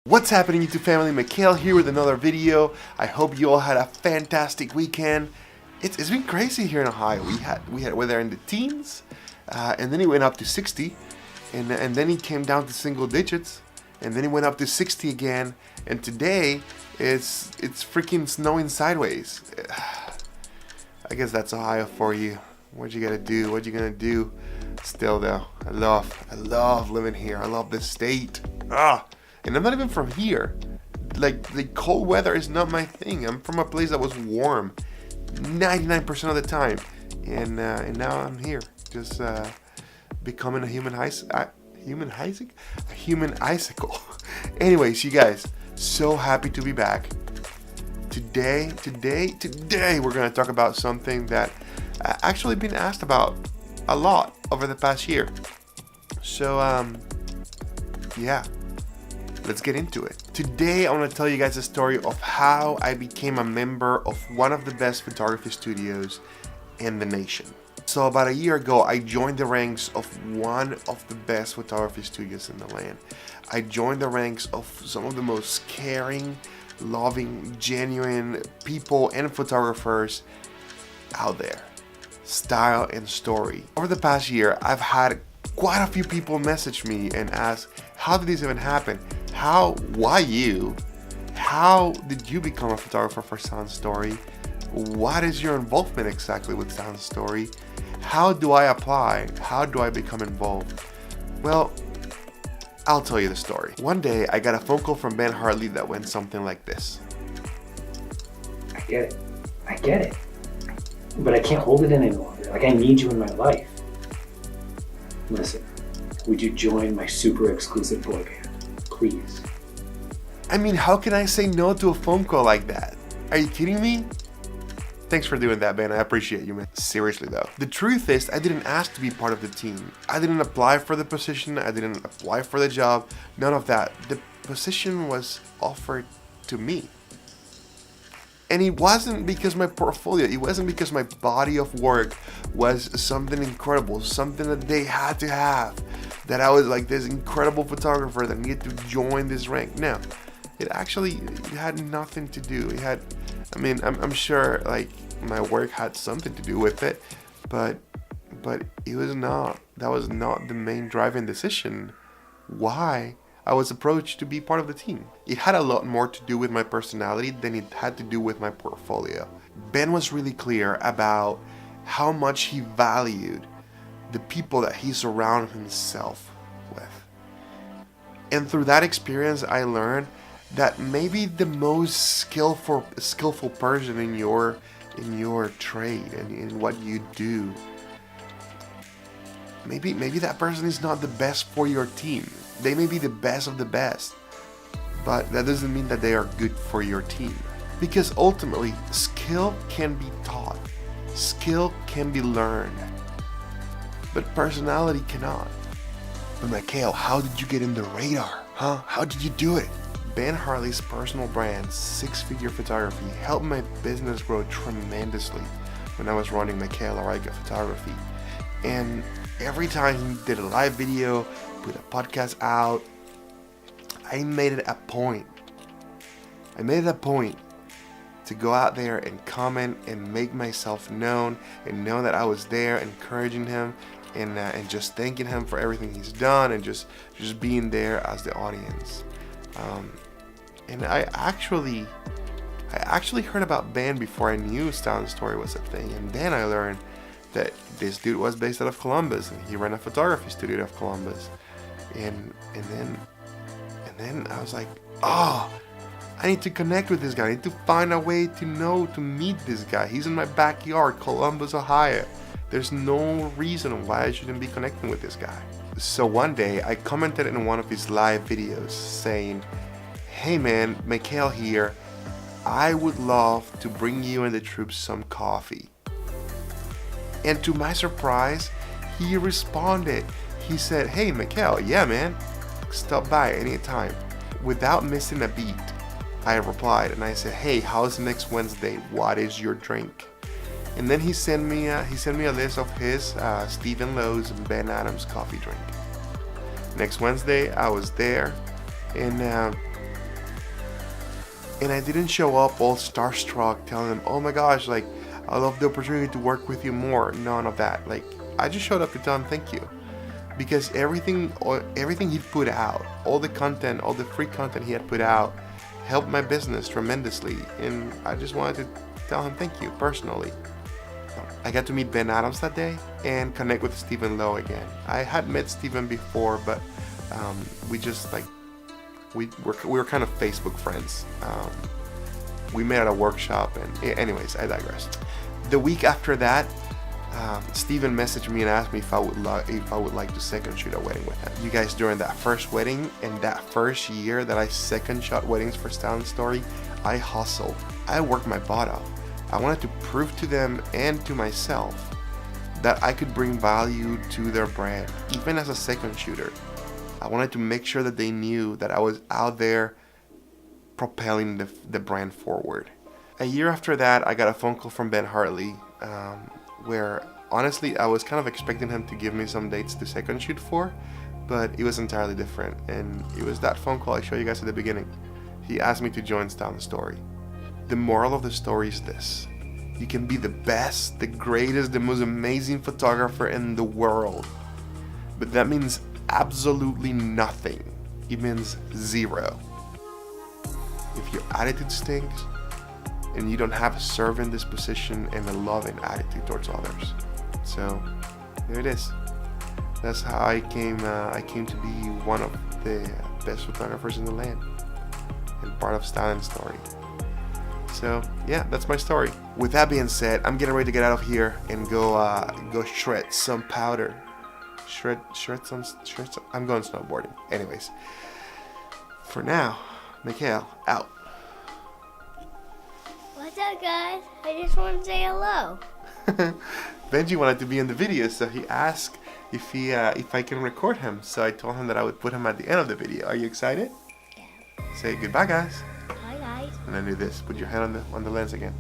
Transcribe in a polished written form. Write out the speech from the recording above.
What's happening, YouTube family? Mikhail here with another video. I hope you all had a fantastic weekend. It's been crazy here in Ohio. We had weather in the teens, and then it went up to 60, and then it came down to single digits, and then it went up to 60 again. And today it's freaking snowing sideways. I guess that's Ohio for you. What you gotta do? What you gonna do? Still though, I love living here. I love this state. And I'm not even from here. Like, the cold weather is not my thing. I'm from a place that was warm 99% of the time, and now I'm here, just becoming a human icicle. Anyways, you guys, so happy to be back. Today, we're gonna talk about something that actually been asked about a lot over the past year. So, yeah. Let's get into it. Today I want to tell you guys a story of how I became a member of one of the best photography studios in the nation. So about a year ago, I joined the ranks of one of the best photography studios in the land. I joined the ranks of some of the most caring, loving, genuine people and photographers out there. Style and story. Over the past year, I've had quite a few people message me and ask, how did this even happen? Why you? How did you become a photographer for Sound Story? What is your involvement exactly with Sound Story? How do I apply? How do I become involved? Well, I'll tell you the story. One day, I got a phone call from Ben Hartley that went something like this. I get it. But I can't hold it in any longer. Like, I need you in my life. Listen, would you join my super exclusive boy band? Please. I mean, how can I say no to a phone call like that? Are you kidding me? Thanks for doing that, Ben. I appreciate you, man. Seriously, though. The truth is, I didn't ask to be part of the team. I didn't apply for the position. I didn't apply for the job. None of that. The position was offered to me. And it wasn't because my portfolio, it wasn't because my body of work was something incredible, something that they had to have, that I was like this incredible photographer that needed to join this rank. No, it had nothing to do. I'm sure like my work had something to do with it, but it was not, that was not the main driving decision why I was approached to be part of the team. It had a lot more to do with my personality than it had to do with my portfolio. Ben was really clear about how much he valued the people that he surrounded himself with. And through that experience, I learned that maybe the most skillful person in your trade and in what you do, maybe that person is not the best for your team. They may be the best of the best, but that doesn't mean that they are good for your team. Because ultimately, skill can be taught. Skill can be learned. But personality cannot. But Mikhail, how did you get in the radar? How did you do it? Ben Hartley's personal brand, 6-Figure Photography, helped my business grow tremendously when I was running Mikhail Ariga Photography. And every time he did a live video, put a podcast out, I made it a point to go out there and comment and make myself known and know that I was there encouraging him and just thanking him for everything he's done and just being there as the audience. And I actually heard about Ben before I knew Sound Story was a thing, and then I learned that this dude was based out of Columbus and he ran a photography studio out of Columbus. And then I was like, I need to connect with this guy. I need to find a way to meet this guy. He's in my backyard, Columbus, Ohio. There's no reason why I shouldn't be connecting with this guy. So one day I commented in one of his live videos saying, hey man, Mikhail here. I would love to bring you and the troops some coffee. And to my surprise, he responded. He said, hey Mikhail, yeah man, stop by anytime. Without missing a beat, I replied and I said, hey, how's next Wednesday? What is your drink? And then he sent me a list of his Stephen Lowe's and Ben Adams coffee drink. Next Wednesday, I was there, and And I didn't show up all starstruck telling them, oh my gosh, like, I love the opportunity to work with you more. None of that. Like, I just showed up to tell him thank you. Because everything he put out, all the content, all the free content he had put out, helped my business tremendously. And I just wanted to tell him thank you personally. I got to meet Ben Adams that day and connect with Stephen Lowe again. I had met Stephen before, but we just like, we were kind of Facebook friends. We met at a workshop, and anyways, I digress. The week after that, Stephen messaged me and asked me if I would like to second shoot a wedding with him. You guys, during that first wedding and that first year that I second shot weddings for Style & Story, I hustled. I worked my butt off. I wanted to prove to them and to myself that I could bring value to their brand, even as a second shooter. I wanted to make sure that they knew that I was out there propelling the brand forward. A year after that, I got a phone call from Ben Hartley, where honestly I was kind of expecting him to give me some dates to second shoot for, but it was entirely different. And it was that phone call I showed you guys at the beginning. He asked me to join Style & Story. The moral of the story is this: you can be the best, the greatest, the most amazing photographer in the world, but that means absolutely nothing. It means zero if your attitude stinks and you don't have a servant disposition and a loving attitude towards others. So there it is. That's how I came to be one of the best photographers in the land and part of Style & Story. So yeah, that's my story. With that being said, I'm getting ready to get out of here and go shred some powder. Shred some. I'm going snowboarding. Anyways, for now, Mikhail out. What's up, guys? I just want to say hello. Benji wanted to be in the video, so he asked if I can record him. So I told him that I would put him at the end of the video. Are you excited? Yeah. Say goodbye, guys. Bye, guys. And then do this. Put your hand on the lens again.